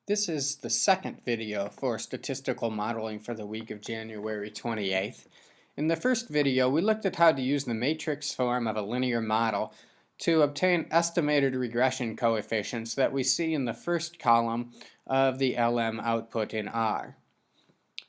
This is the second video for statistical modeling for the week of January 28th. In the first video, we looked at how to use the matrix form of a linear model to obtain estimated regression coefficients that we see in the first column of the LM output in R.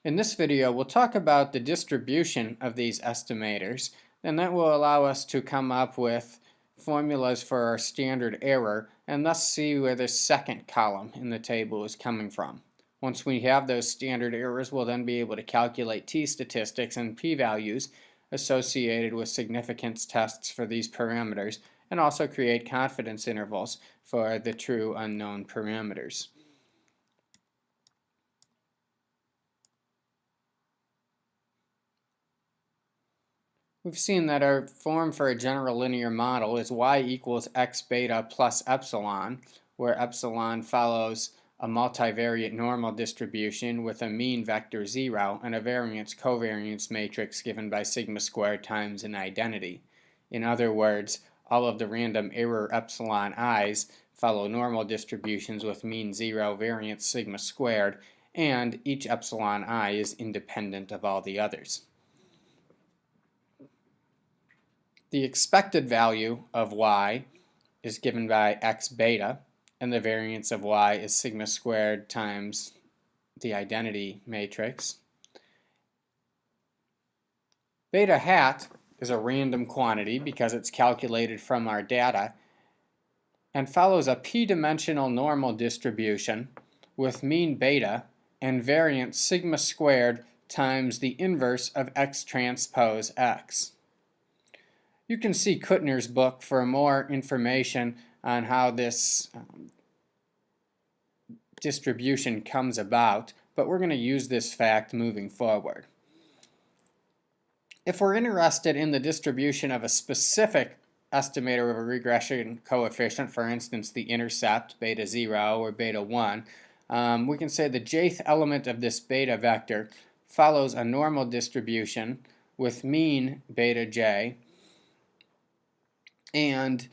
In this video, we'll talk about the distribution of these estimators, and that will allow us to come up with formulas for our standard error and thus see where the second column in the table is coming from. Once we have those standard errors, we'll then be able to calculate t-statistics and p-values associated with significance tests for these parameters and also create confidence intervals for the true unknown parameters. We've seen that our form for a general linear model is y equals x beta plus epsilon, where epsilon follows a multivariate normal distribution with a mean vector 0 and a variance-covariance matrix given by sigma squared times an identity. In other words, all of the random error epsilon i's follow normal distributions with mean 0, variance sigma squared, and each epsilon I is independent of all the others. The expected value of y is given by x beta, and the variance of y is sigma squared times the identity matrix. Beta hat is a random quantity because it's calculated from our data and follows a p-dimensional normal distribution with mean beta and variance sigma squared times the inverse of x transpose x. You can see Kuttner's book for more information on how this distribution comes about, but we're going to use this fact moving forward. If we're interested in the distribution of a specific estimator of a regression coefficient, for instance the intercept, beta 0 or beta 1, we can say the jth element of this beta vector follows a normal distribution with mean beta j and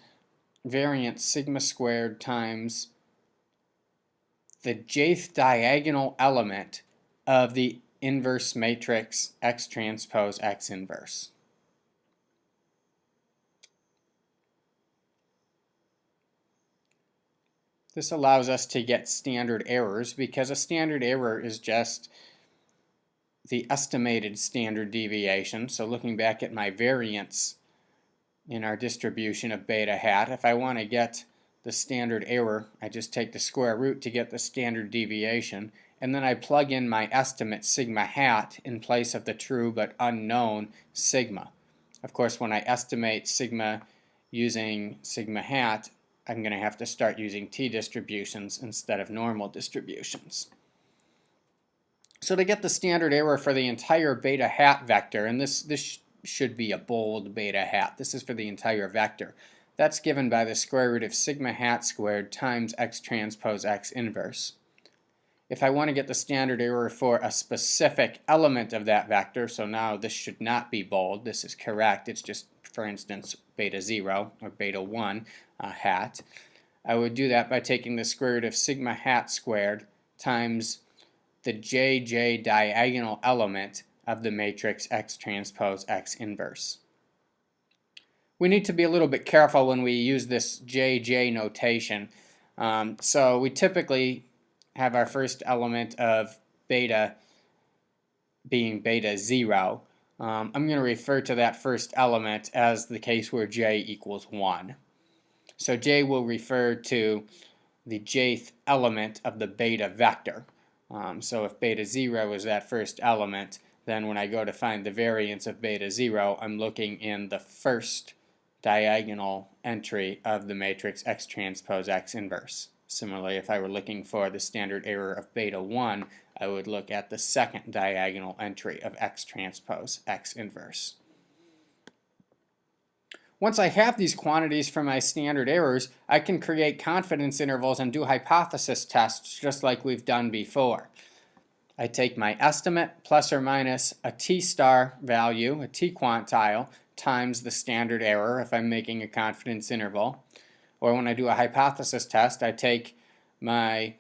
variance sigma squared times the jth diagonal element of the inverse matrix x transpose x inverse. This allows us to get standard errors because a standard error is just the estimated standard deviation. So looking back at my variance in our distribution of beta hat, if I want to get the standard error, I just take the square root to get the standard deviation, and then I plug in my estimate sigma hat in place of the true but unknown sigma. Of course, when I estimate sigma using sigma hat, I'm going to have to start using t-distributions instead of normal distributions. So to get the standard error for the entire beta hat vector, and this should be a bold beta hat. This is for the entire vector. That's given by the square root of sigma hat squared times x transpose x inverse. If I want to get the standard error for a specific element of that vector, so now this should not be bold, this is correct, it's just, for instance, beta 0 or beta 1 hat, I would do that by taking the square root of sigma hat squared times the jj diagonal element of the matrix x transpose x inverse. We need to be a little bit careful when we use this jj notation. So we typically have our first element of beta being beta 0. I'm going to refer to that first element as the case where j equals 1. So j will refer to the jth element of the beta vector. So if beta 0 is that first element, then when I go to find the variance of beta 0, I'm looking in the first diagonal entry of the matrix x transpose x inverse. Similarly, if I were looking for the standard error of beta 1, I would look at the second diagonal entry of x transpose x inverse. Once I have these quantities for my standard errors, I can create confidence intervals and do hypothesis tests just like we've done before. I take my estimate plus or minus a t-star value, a t-quantile, times the standard error if I'm making a confidence interval. Or when I do a hypothesis test, I take my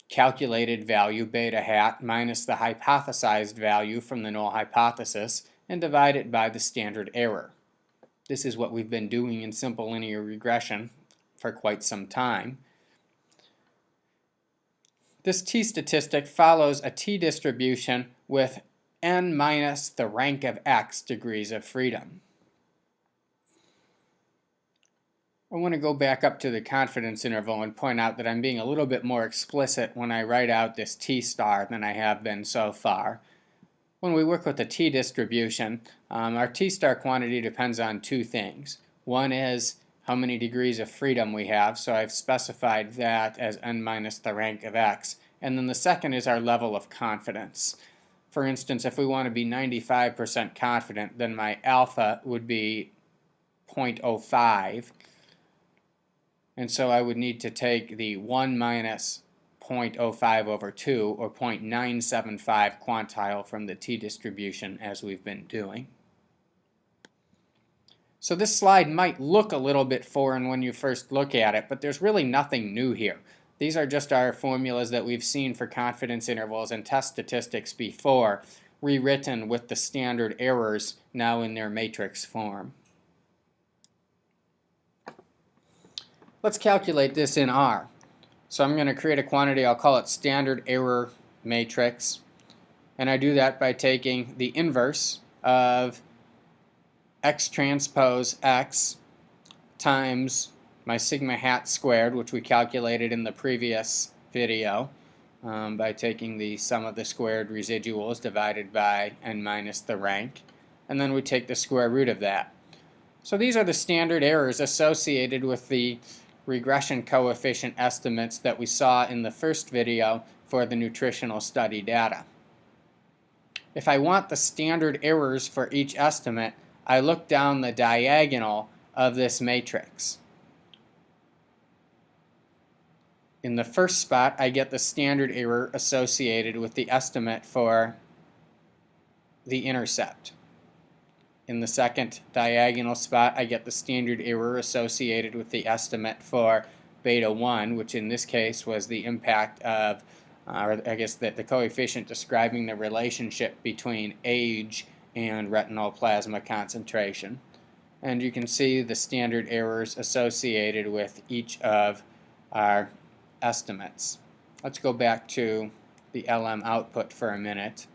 calculated value beta hat minus the hypothesized value from the null hypothesis and divide it by the standard error. This is what we've been doing in simple linear regression for quite some time. This t-statistic follows a t-distribution with n minus the rank of x degrees of freedom. I want to go back up to the confidence interval and point out that I'm being a little bit more explicit when I write out this t-star than I have been so far. When we work with the t-distribution, our t-star quantity depends on two things. One is how many degrees of freedom we have, so I've specified that as n minus the rank of x. And then the second is our level of confidence. For instance, if we want to be 95% confident, then my alpha would be 0.05. And so I would need to take the 1 minus 0.05 over 2, or 0.975 quantile from the t-distribution as we've been doing. So this slide might look a little bit foreign when you first look at it, but there's really nothing new here. These are just our formulas that we've seen for confidence intervals and test statistics before, rewritten with the standard errors now in their matrix form. Let's calculate this in R. So I'm going to create a quantity, I'll call it standard error matrix, and I do that by taking the inverse of x transpose x times my sigma hat squared, which we calculated in the previous video, by taking the sum of the squared residuals divided by n minus the rank, and then we take the square root of that. So these are the standard errors associated with the regression coefficient estimates that we saw in the first video for the nutritional study data. If I want the standard errors for each estimate, I look down the diagonal of this matrix. In the first spot, I get the standard error associated with the estimate for the intercept. In the second diagonal spot, I get the standard error associated with the estimate for beta 1, which in this case was the impact of, or I guess the coefficient describing the relationship between age and retinal plasma concentration. And you can see the standard errors associated with each of our estimates. Let's go back to the LM output for a minute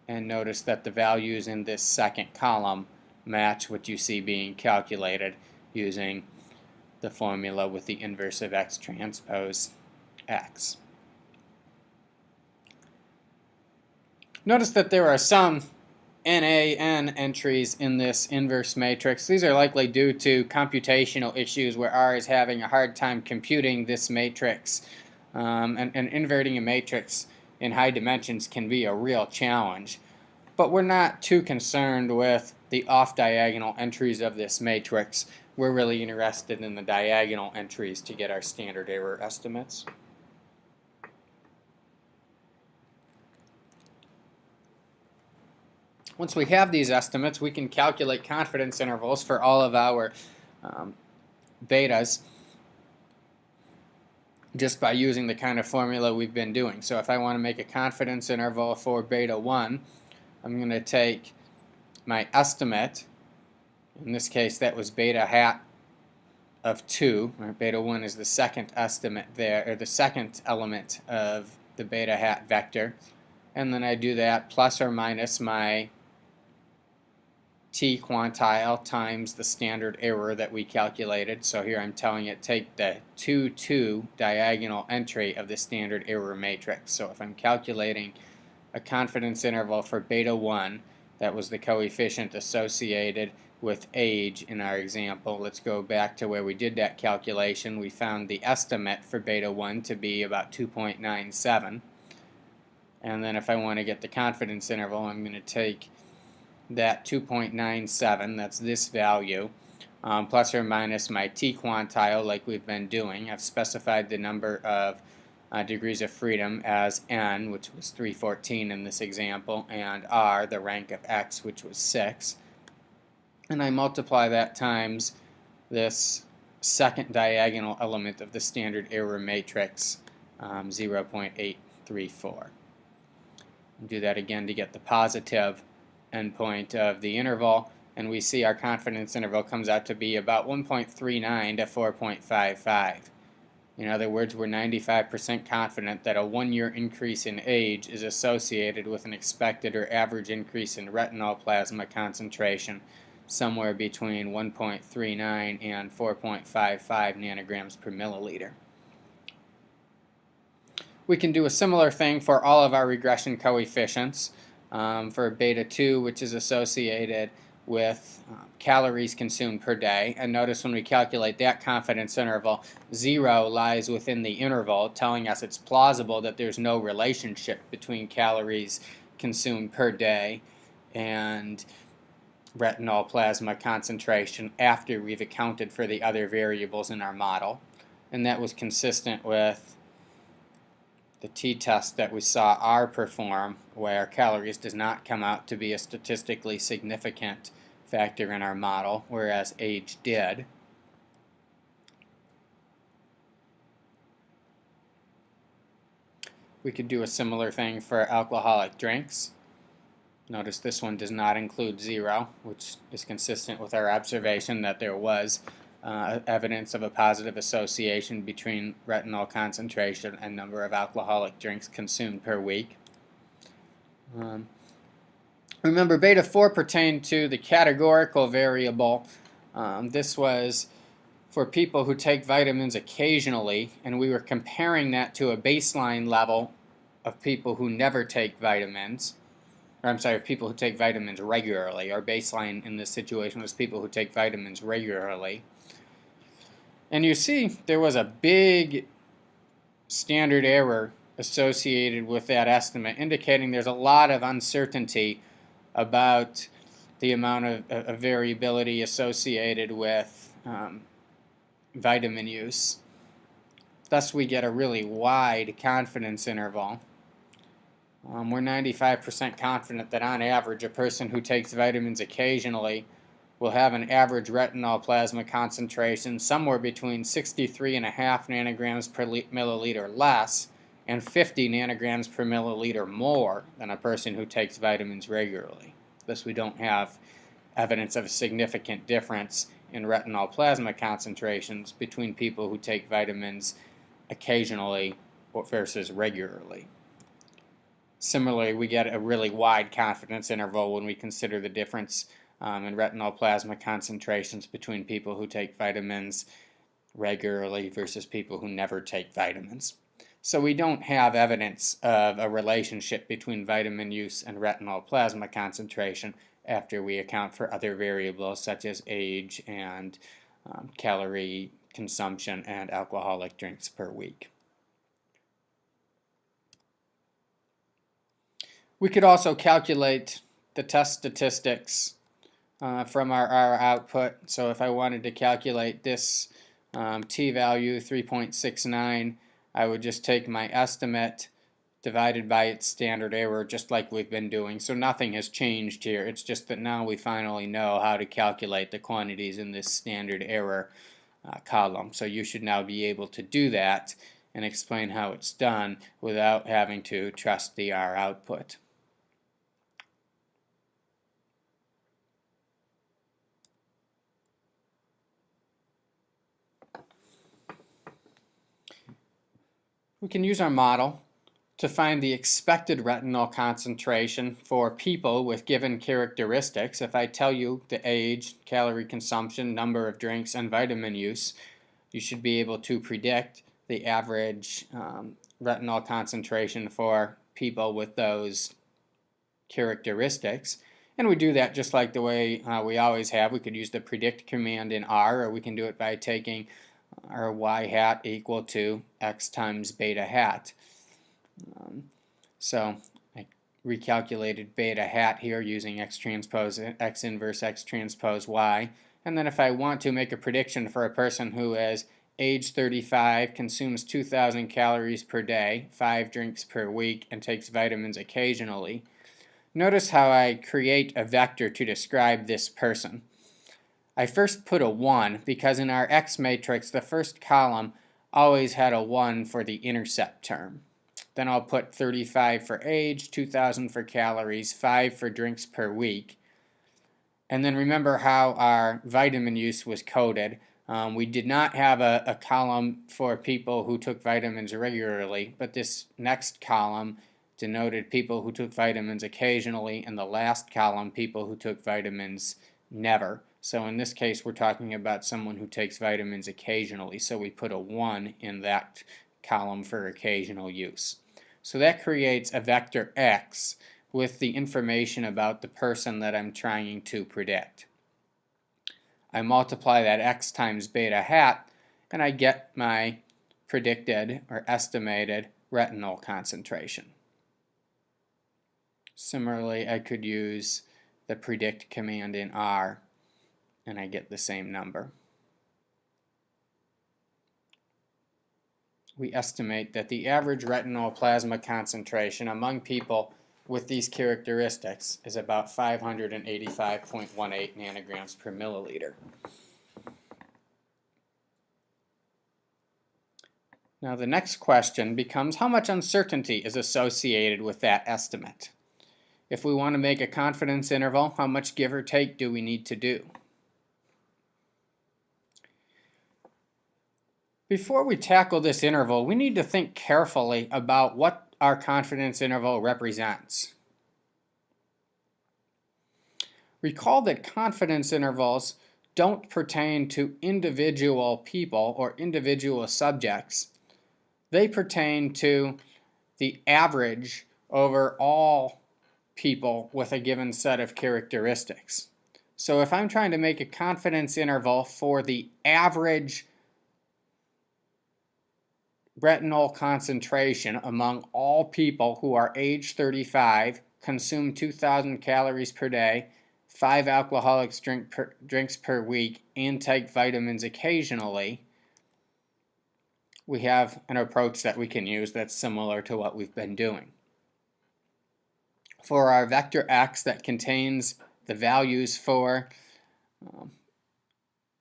and notice that the values in this second column match what you see being calculated using the formula with the inverse of x transpose x. Notice that there are some NaN entries in this inverse matrix. These are likely due to computational issues where R is having a hard time computing this matrix. And inverting a matrix in high dimensions can be a real challenge. But we're not too concerned with the off-diagonal entries of this matrix. We're really interested in the diagonal entries to get our standard error estimates. Once we have these estimates, we can calculate confidence intervals for all of our betas just by using the kind of formula we've been doing. So if I want to make a confidence interval for beta 1, I'm going to take my estimate. In this case, that was beta hat of 2. Or beta 1 is the second estimate there, or the second element of the beta hat vector. And then I do that plus or minus my t quantile times the standard error that we calculated. So here I'm telling it take the 2, 2 diagonal entry of the standard error matrix. So if I'm calculating a confidence interval for beta 1, that was the coefficient associated with age in our example. Let's go back to where we did that calculation. We found the estimate for beta 1 to be about 2.97. And then if I want to get the confidence interval, I'm going to take that 2.97, that's this value, plus or minus my t quantile like we've been doing. I've specified the number of degrees of freedom as n, which was 314 in this example, and r, the rank of x, which was 6. And I multiply that times this second diagonal element of the standard error matrix, 0.834. Do that again to get the positive endpoint of the interval, and we see our confidence interval comes out to be about 1.39 to 4.55. In other words, we're 95% confident that a 1-year increase in age is associated with an expected or average increase in retinal plasma concentration somewhere between 1.39 and 4.55 nanograms per milliliter. We can do a similar thing for all of our regression coefficients for beta 2, which is associated with calories consumed per day. And notice when we calculate that confidence interval, 0 lies within the interval, telling us it's plausible that there's no relationship between calories consumed per day and retinal plasma concentration after we've accounted for the other variables in our model. And that was consistent with the t-test that we saw R perform, where calories does not come out to be a statistically significant factor in our model, whereas age did. We could do a similar thing for alcoholic drinks. Notice this one does not include 0, which is consistent with our observation that there was evidence of a positive association between retinol concentration and number of alcoholic drinks consumed per week. Remember, beta 4 pertained to the categorical variable. This was for people who take vitamins occasionally, and we were comparing that to a baseline level of people who never take vitamins. Or I'm sorry, people who take vitamins regularly. Our baseline in this situation was people who take vitamins regularly. And you see there was a big standard error associated with that estimate, indicating there's a lot of uncertainty about the amount of variability associated with vitamin use. Thus we get a really wide confidence interval. We're 95% confident that on average a person who takes vitamins occasionally will have an average retinol plasma concentration somewhere between 63.5 nanograms per milliliter less and 50 nanograms per milliliter more than a person who takes vitamins regularly. Thus we don't have evidence of a significant difference in retinol plasma concentrations between people who take vitamins occasionally versus regularly. Similarly, we get a really wide confidence interval when we consider the difference in retinol plasma concentrations between people who take vitamins regularly versus people who never take vitamins. So we don't have evidence of a relationship between vitamin use and retinol plasma concentration after we account for other variables such as age and calorie consumption and alcoholic drinks per week. We could also calculate the test statistics from our output. So if I wanted to calculate this t-value 3.69, I would just take my estimate divided by its standard error, just like we've been doing. So nothing has changed here. It's just that now we finally know how to calculate the quantities in this standard error column. So you should now be able to do that and explain how it's done without having to trust the R output. We can use our model to find the expected retinol concentration for people with given characteristics. If I tell you the age, calorie consumption, number of drinks, and vitamin use, you should be able to predict the average retinol concentration for people with those characteristics. And we do that just like the way we always have. We could use the predict command in R, or we can do it by taking our y hat equal to x times beta hat. So I recalculated beta hat here using x transpose x inverse x transpose y. And then if I want to make a prediction for a person who is age 35, consumes 2,000 calories per day, 5 drinks per week, and takes vitamins occasionally, notice how I create a vector to describe this person. I first put a 1 because in our X matrix, the first column always had a 1 for the intercept term. Then I'll put 35 for age, 2,000 for calories, 5 for drinks per week. And then remember how our vitamin use was coded. We did not have a column for people who took vitamins regularly, but this next column denoted people who took vitamins occasionally, and the last column, people who took vitamins never. So in this case, we're talking about someone who takes vitamins occasionally, so we put a 1 in that column for occasional use. So that creates a vector x with the information about the person that I'm trying to predict. I multiply that x times beta hat, and I get my predicted or estimated retinol concentration. Similarly, I could use the predict command in R, and I get the same number. We estimate that the average retinol plasma concentration among people with these characteristics is about 585.18 nanograms per milliliter. Now the next question becomes, how much uncertainty is associated with that estimate? If we want to make a confidence interval, how much give or take do we need to do? Before we tackle this interval, we need to think carefully about what our confidence interval represents. Recall that confidence intervals don't pertain to individual people or individual subjects. They pertain to the average over all people with a given set of characteristics. So if I'm trying to make a confidence interval for the average retinol concentration among all people who are age 35, consume 2,000 calories per day, 5 alcoholic drinks per week, and take vitamins occasionally, we have an approach that we can use that's similar to what we've been doing. For our vector x that contains the values for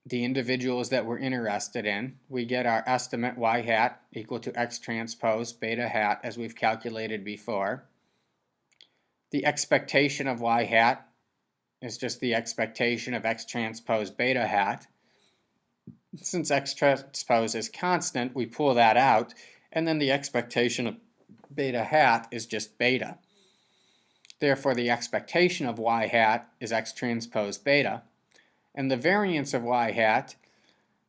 the individuals that we're interested in, we get our estimate y hat equal to x transpose beta hat as we've calculated before. The expectation of y hat is just the expectation of x transpose beta hat. Since x transpose is constant, we pull that out, and then the expectation of beta hat is just beta. Therefore, the expectation of y hat is x transpose beta, and the variance of y hat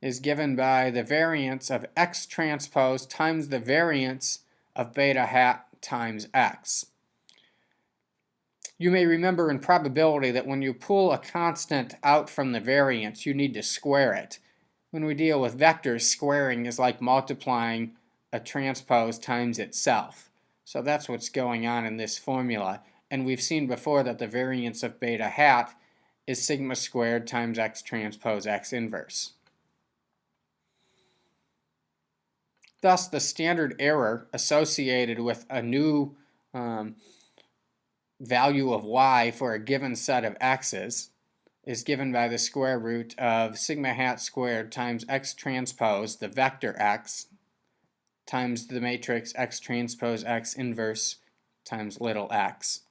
is given by the variance of x transpose times the variance of beta hat times x. You may remember in probability that when you pull a constant out from the variance, you need to square it. When we deal with vectors, squaring is like multiplying a transpose times itself. So that's what's going on in this formula. And we've seen before that the variance of beta hat is sigma squared times x transpose x inverse. Thus, the standard error associated with a new value of y for a given set of x's is given by the square root of sigma hat squared times x transpose, the vector x, times the matrix x transpose x inverse times little x.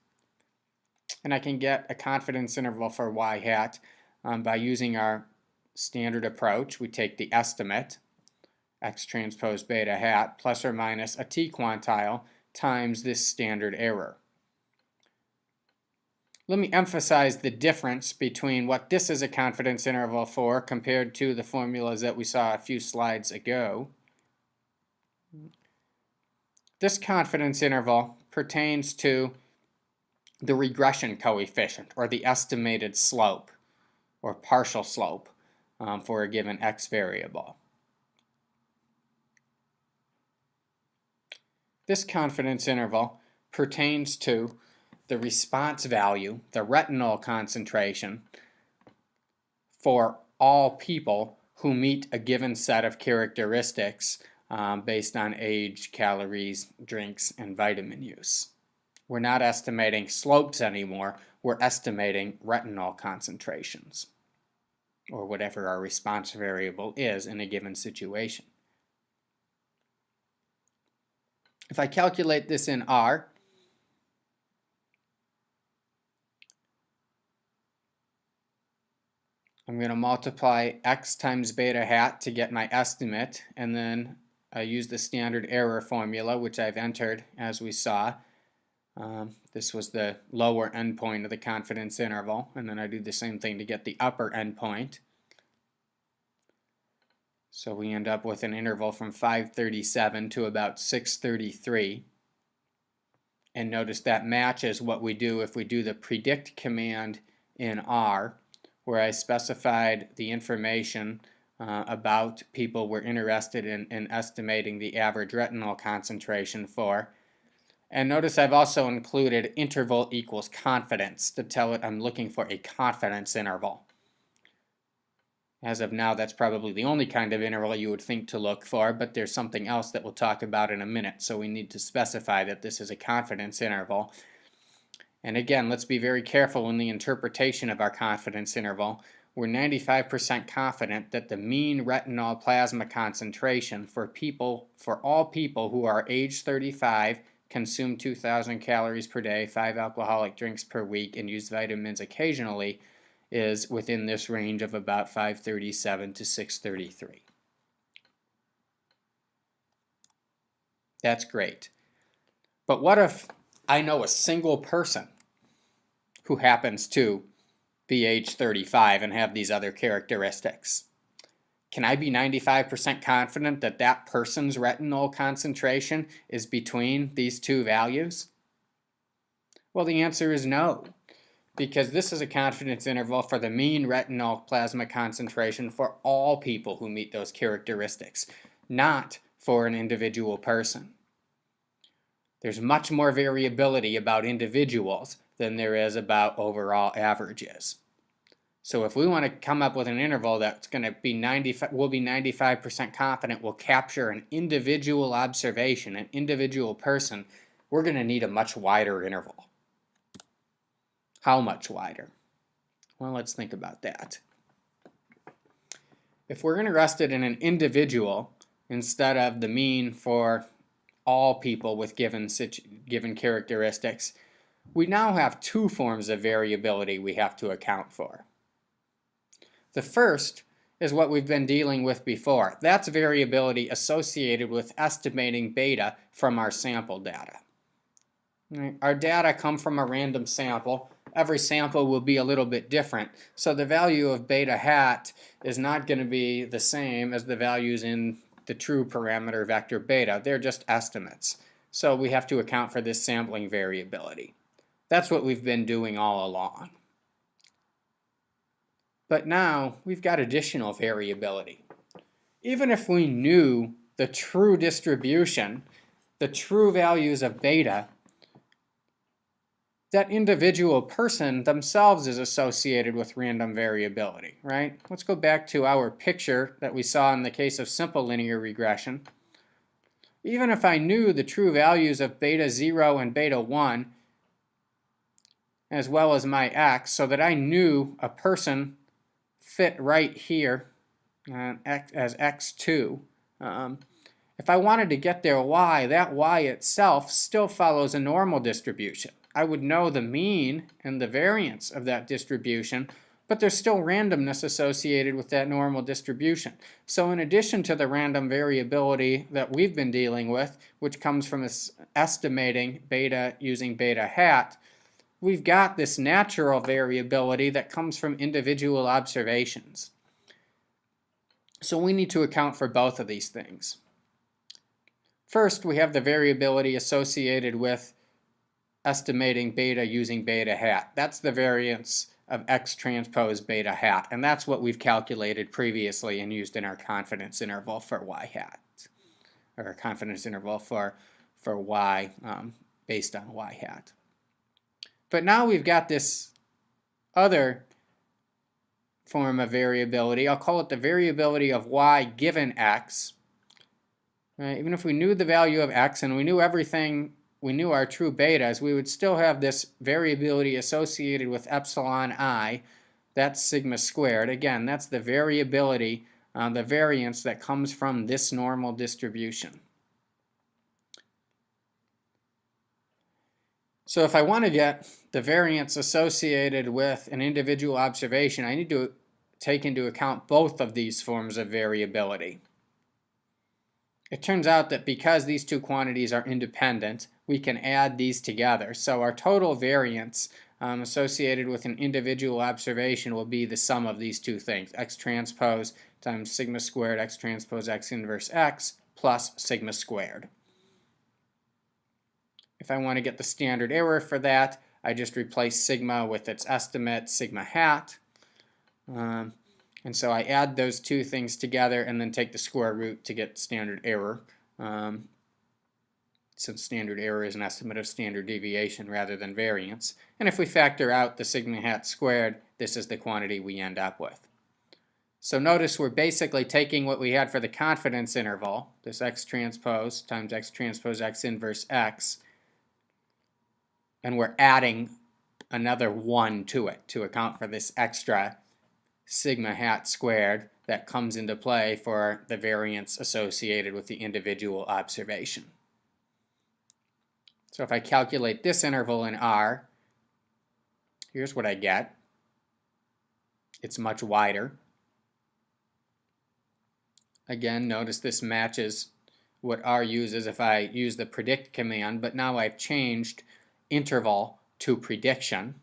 And I can get a confidence interval for y hat by using our standard approach. We take the estimate, x transpose beta hat, plus or minus a t quantile times this standard error. Let me emphasize the difference between what this is a confidence interval for compared to the formulas that we saw a few slides ago. This confidence interval pertains to the regression coefficient, or the estimated slope, or partial slope for a given x variable. This confidence interval pertains to the response value, the retinol concentration, for all people who meet a given set of characteristics based on age, calories, drinks, and vitamin use. We're not estimating slopes anymore, we're estimating retinol concentrations, or whatever our response variable is in a given situation. If I calculate this in R, I'm going to multiply x times beta hat to get my estimate, and then I use the standard error formula, which I've entered as we saw. This was the lower endpoint of the confidence interval, and then I do the same thing to get the upper endpoint. So we end up with an interval from 537 to about 633. And notice that matches what we do if we do the predict command in R, where I specified the information about people we're interested in estimating the average retinol concentration for. And notice I've also included interval equals confidence to tell it I'm looking for a confidence interval. As of now, that's probably the only kind of interval you would think to look for, but there's something else that we'll talk about in a minute, so we need to specify that this is a confidence interval. And again, let's be very careful in the interpretation of our confidence interval. We're 95% confident that the mean retinol plasma concentration for all people who are age 35, consume 2,000 calories per day, 5 alcoholic drinks per week, and use vitamins occasionally, is within this range of about 537 to 633. That's great. But what if I know a single person who happens to be age 35 and have these other characteristics? Can I be 95% confident that that person's retinol concentration is between these two values? Well, the answer is no, because this is a confidence interval for the mean retinol plasma concentration for all people who meet those characteristics, not for an individual person. There's much more variability about individuals than there is about overall averages. So if we want to come up with an interval that's going to be 95% confident will capture an individual observation, an individual person, we're going to need a much wider interval. How much wider? Well, let's think about that. If we're interested in an individual instead of the mean for all people with given characteristics, we now have two forms of variability we have to account for. The first is what we've been dealing with before. That's variability associated with estimating beta from our sample data. Our data come from a random sample. Every sample will be a little bit different. So the value of beta hat is not going to be the same as the values in the true parameter vector beta. They're just estimates. So we have to account for this sampling variability. That's what we've been doing all along. But now we've got additional variability. Even if we knew the true distribution, the true values of beta, that individual person themselves is associated with random variability, right? Let's go back to our picture that we saw in the case of simple linear regression. Even if I knew the true values of beta 0 and beta 1, as well as my x, so that I knew a person fit right here as x2. If I wanted to get their y, that y itself still follows a normal distribution. I would know the mean and the variance of that distribution, but there's still randomness associated with that normal distribution. So in addition to the random variability that we've been dealing with, which comes from estimating beta using beta hat, we've got this natural variability that comes from individual observations. So we need to account for both of these things. First, we have the variability associated with estimating beta using beta hat. That's the variance of x transpose beta hat, and that's what we've calculated previously and used in our confidence interval for y hat, or our confidence interval for y based on y hat. But now we've got this other form of variability. I'll call it the variability of y given x. Even if we knew the value of x and we knew everything, we knew our true betas, we would still have this variability associated with epsilon I. That's sigma squared. Again, that's the variability, the variance that comes from this normal distribution. So if I want to get the variance associated with an individual observation, I need to take into account both of these forms of variability. It turns out that because these two quantities are independent, we can add these together. So our total variance associated with an individual observation will be the sum of these two things, x transpose times sigma squared x transpose x inverse x plus sigma squared. If I want to get the standard error for that, I just replace sigma with its estimate, sigma hat. And so I add those two things together and then take the square root to get standard error. Since standard error is an estimate of standard deviation rather than variance. And if we factor out the sigma hat squared, this is the quantity we end up with. So notice we're basically taking what we had for the confidence interval, this x transpose times x transpose x inverse x, and we're adding another 1 to it to account for this extra sigma hat squared that comes into play for the variance associated with the individual observation. So if I calculate this interval in R, here's what I get. It's much wider. Again, notice this matches what R uses if I use the predict command, but now I've changed interval to prediction.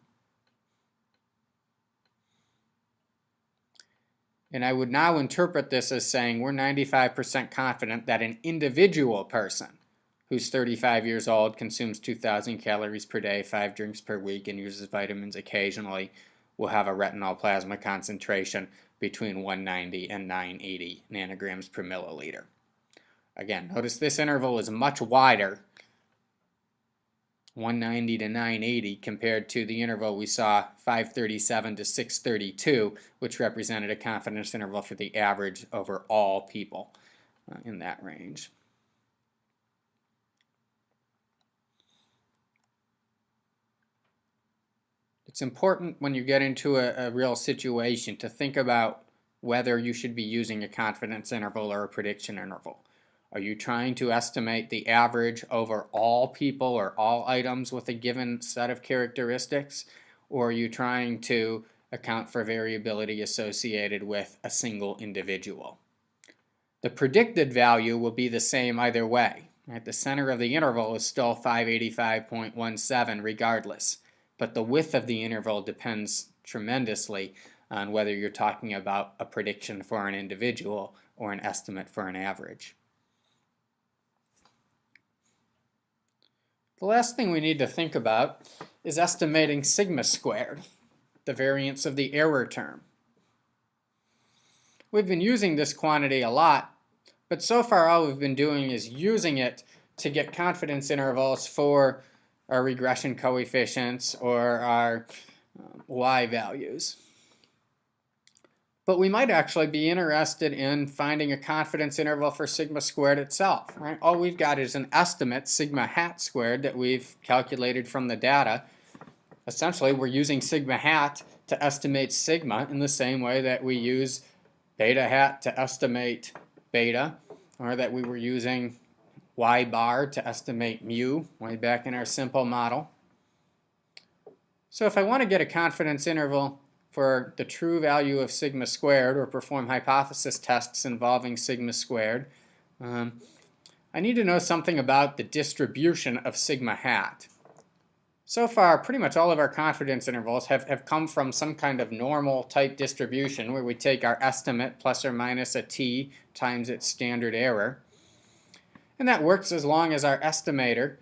And I would now interpret this as saying we're 95% confident that an individual person who's 35 years old, consumes 2,000 calories per day, 5 drinks per week, and uses vitamins occasionally, will have a retinol plasma concentration between 190 and 980 nanograms per milliliter. Again, notice this interval is much wider, 190 to 980, compared to the interval we saw 537 to 632, which represented a confidence interval for the average over all people in that range. It's important when you get into a real situation to think about whether you should be using a confidence interval or a prediction interval. Are you trying to estimate the average over all people or all items with a given set of characteristics? Or are you trying to account for variability associated with a single individual? The predicted value will be the same either way. Right? The center of the interval is still 585.17 regardless, but the width of the interval depends tremendously on whether you're talking about a prediction for an individual or an estimate for an average. The last thing we need to think about is estimating sigma squared, the variance of the error term. We've been using this quantity a lot, but so far all we've been doing is using it to get confidence intervals for our regression coefficients or our y values. But we might actually be interested in finding a confidence interval for sigma squared itself. Right? All we've got is an estimate, sigma hat squared, that we've calculated from the data. Essentially, we're using sigma hat to estimate sigma in the same way that we use beta hat to estimate beta, or that we were using y bar to estimate mu way back in our simple model. So if I want to get a confidence interval for the true value of sigma squared or perform hypothesis tests involving sigma squared, I need to know something about the distribution of sigma hat. So far, pretty much all of our confidence intervals have come from some kind of normal type distribution where we take our estimate plus or minus a t times its standard error. And that works as long as our estimator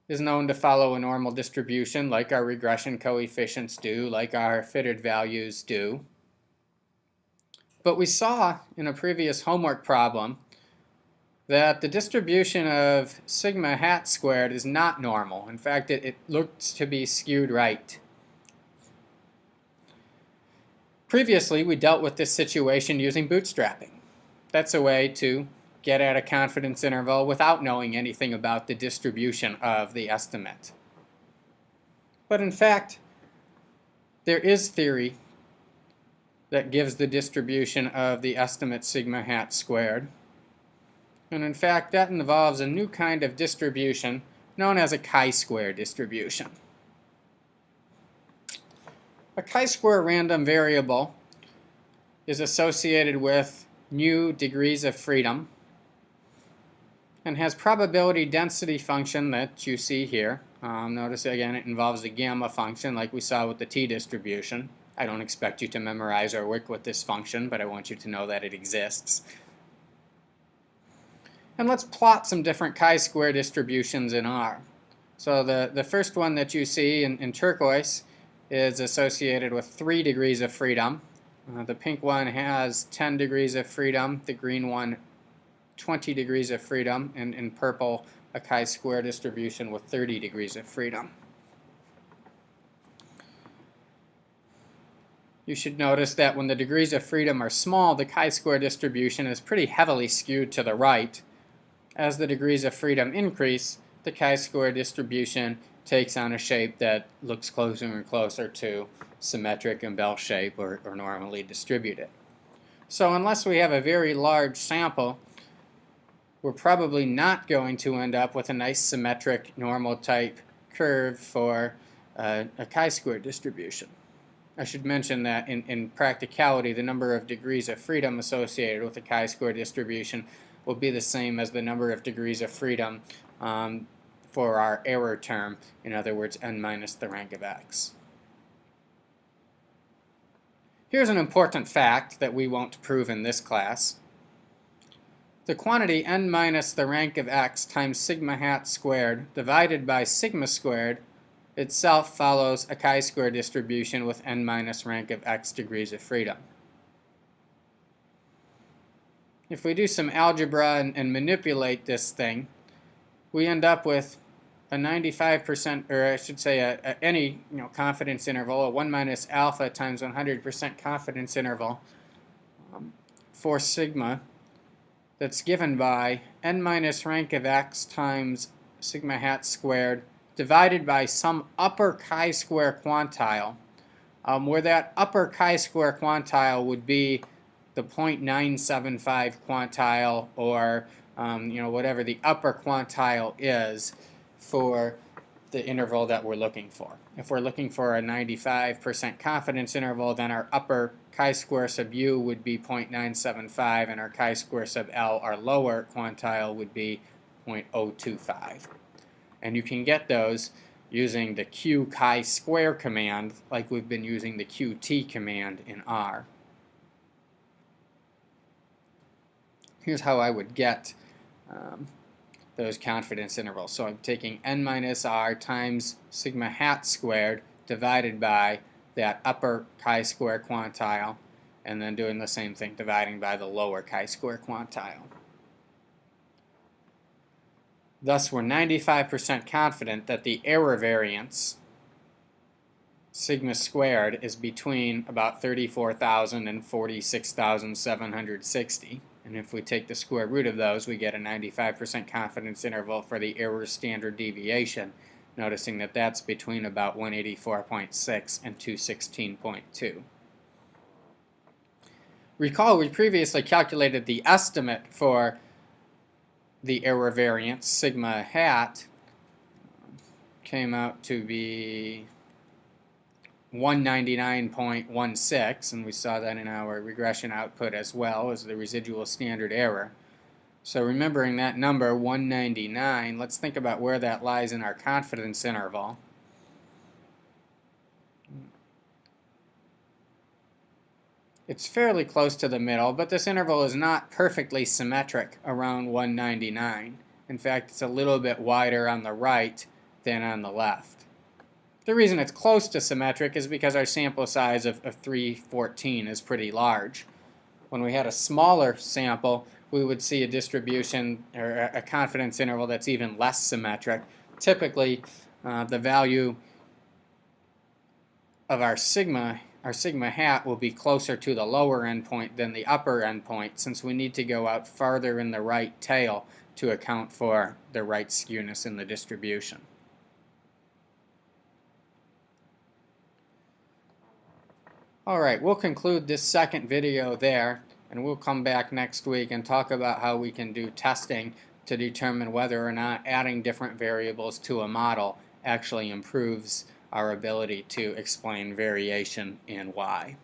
is known to follow a normal distribution like our regression coefficients do, like our fitted values do. But we saw in a previous homework problem that the distribution of sigma hat squared is not normal. In fact, it looks to be skewed right. Previously, we dealt with this situation using bootstrapping. That's a way to get at a confidence interval without knowing anything about the distribution of the estimate. But in fact, there is theory that gives the distribution of the estimate sigma hat squared. And in fact, that involves a new kind of distribution known as a chi-square distribution. A chi-square random variable is associated with new degrees of freedom and has probability density function that you see here. Notice again it involves a gamma function like we saw with the t-distribution. I don't expect you to memorize or work with this function, but I want you to know that it exists. And let's plot some different chi-square distributions in R. So the first one that you see in turquoise is associated with 3 degrees of freedom. The pink one has 10 degrees of freedom, the green one 20 degrees of freedom, and in purple a chi-square distribution with 30 degrees of freedom. You should notice that when the degrees of freedom are small, the chi-square distribution is pretty heavily skewed to the right. As the degrees of freedom increase, the chi-square distribution takes on a shape that looks closer and closer to symmetric and bell shape or normally distributed. So unless we have a very large sample, we're probably not going to end up with a nice symmetric normal type curve for a chi-square distribution. I should mention that in practicality, the number of degrees of freedom associated with a chi-square distribution will be the same as the number of degrees of freedom for our error term, in other words, n minus the rank of x. Here's an important fact that we won't prove in this class. The quantity n minus the rank of x times sigma hat squared divided by sigma squared itself follows a chi-square distribution with n minus rank of x degrees of freedom. If we do some algebra and manipulate this thing, we end up with a 95%, or I should say any confidence interval, a 1 minus alpha times 100% confidence interval for sigma that's given by n minus rank of x times sigma hat squared divided by some upper chi-square quantile, where that upper chi-square quantile would be the 0.975 quantile or whatever the upper quantile is for the interval that we're looking for. If we're looking for a 95% confidence interval, then our upper chi-square sub u would be 0.975 and our chi-square sub L, our lower quantile, would be 0.025. And you can get those using the q chi-square command like we've been using the qt command in R. Here's how I would get those confidence intervals. So I'm taking n minus r times sigma hat squared divided by that upper chi-square quantile, and then doing the same thing, dividing by the lower chi-square quantile. Thus, we're 95% confident that the error variance, sigma squared, is between about 34,000 and 46,760. And if we take the square root of those, we get a 95% confidence interval for the error standard deviation, noticing that that's between about 184.6 and 216.2. Recall we previously calculated the estimate for the error variance, sigma hat, came out to be 199.16, and we saw that in our regression output as well as the residual standard error. So remembering that number, 199, let's think about where that lies in our confidence interval. It's fairly close to the middle, but this interval is not perfectly symmetric around 199. In fact, it's a little bit wider on the right than on the left. The reason it's close to symmetric is because our sample size of 314 is pretty large. When we had a smaller sample, we would see a distribution or a confidence interval that's even less symmetric. Typically, the value of our sigma hat will be closer to the lower endpoint than the upper endpoint, since we need to go out farther in the right tail to account for the right skewness in the distribution. Alright, we'll conclude this second video there, and we'll come back next week and talk about how we can do testing to determine whether or not adding different variables to a model actually improves our ability to explain variation in y.